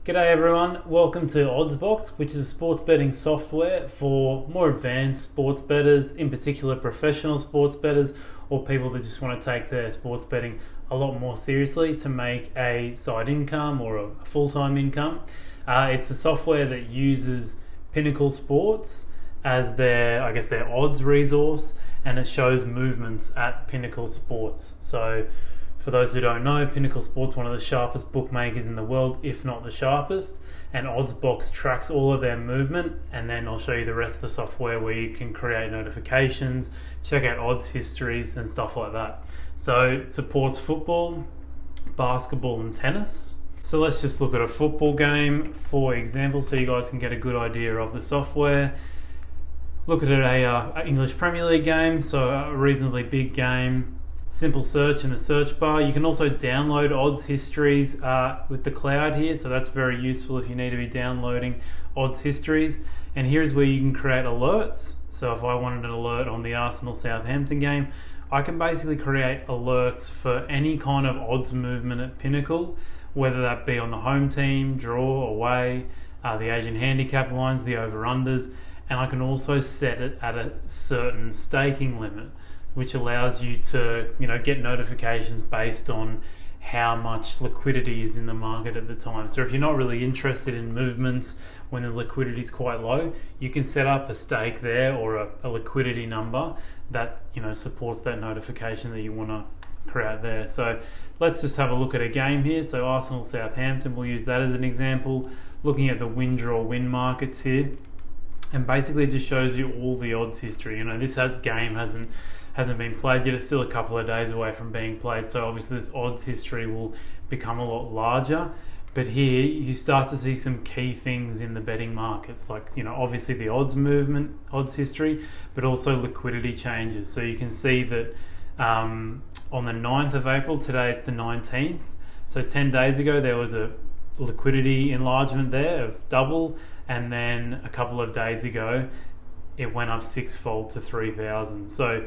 G'day everyone, welcome to Oddsbox, which is a sports betting software for more advanced sports bettors, in particular professional sports bettors or people that just want to take their sports betting a lot more seriously to make a side income or a full-time income. It's a software that uses Pinnacle Sports as their odds resource, and it shows movements at Pinnacle Sports. So for those who don't know, Pinnacle Sports, one of the sharpest bookmakers in the world, if not the sharpest, and Oddsbox tracks all of their movement, and then I'll show you the rest of the software where you can create notifications, check out odds histories and stuff like that. So it supports football, basketball and tennis. So let's just look at a football game, for example, so you guys can get a good idea of the software. Look at a English Premier League game, so a reasonably big game. Simple search in the search bar. You can also download odds histories with the cloud here, so that's very useful if you need to be downloading odds histories. And here's where you can create alerts. So if I wanted an alert on the Arsenal-Southampton game, I can basically create alerts for any kind of odds movement at Pinnacle, whether that be on the home team, draw, away, the Asian handicap lines, the over-unders, and I can also set it at a certain staking limit, which allows you to, get notifications based on how much liquidity is in the market at the time. So if you're not really interested in movements when the liquidity is quite low, you can set up a stake there or a liquidity number that supports that notification that you want to create there. So let's just have a look at a game here. So Arsenal Southampton, we'll use that as an example, looking at the win draw win markets here, and basically it just shows you all the odds history. This game hasn't been played yet. It's still a couple of days away from being played, so obviously this odds history will become a lot larger. But here you start to see some key things in the betting markets, like obviously the odds movement, odds history, but also liquidity changes. So you can see that on the 9th of April, today it's the 19th, so 10 days ago there was a liquidity enlargement there of double, and then a couple of days ago it went up sixfold to 3,000. So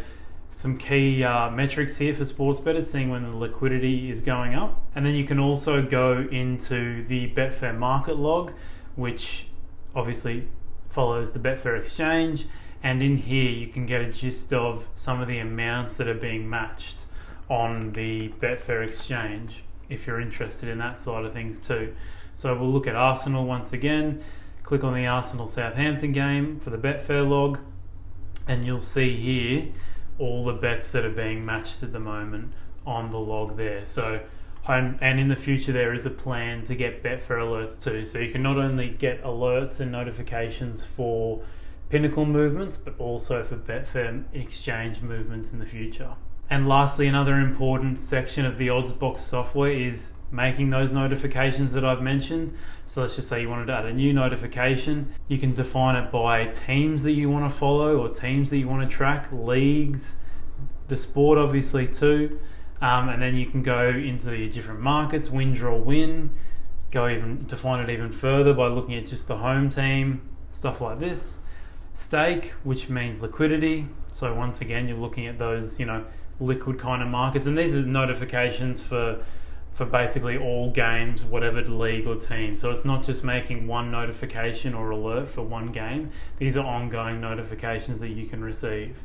some key metrics here for sports bettors, seeing when the liquidity is going up. And then you can also go into the Betfair market log, which obviously follows the Betfair exchange. And in here you can get a gist of some of the amounts that are being matched on the Betfair exchange, if you're interested in that side of things too. So we'll look at Arsenal once again, click on the Arsenal-Southampton game for the Betfair log, and you'll see here all the bets that are being matched at the moment on the log there. So, and in the future there is a plan to get Betfair alerts too. So you can not only get alerts and notifications for Pinnacle movements, but also for Betfair exchange movements in the future. And lastly, another important section of the Oddsbox software is making those notifications that I've mentioned. So let's just say you wanted to add a new notification. You can define it by teams that you want to follow or teams that you want to track, leagues, the sport obviously too. And then you can go into the different markets, win, draw, win, define it even further by looking at just the home team, stuff like this. Stake, which means liquidity. So once again, you're looking at those, liquid kind of markets, and these are notifications for basically all games, whatever league or team. So it's not just making one notification or alert for one game. These are ongoing notifications that you can receive.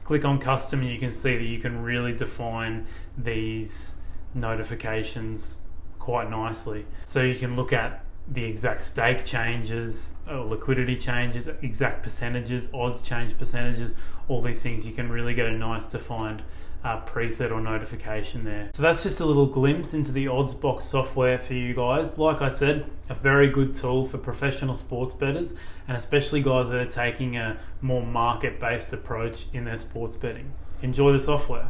Click on custom and you can see that you can really define these notifications quite nicely. So you can look at the exact stake changes, liquidity changes, exact percentages, odds change percentages, all these things. You can really get a nice defined preset or notification there. So that's just a little glimpse into the Oddsbox software for you guys. Like I said, a very good tool for professional sports bettors, and especially guys that are taking a more market-based approach in their sports betting. Enjoy the software.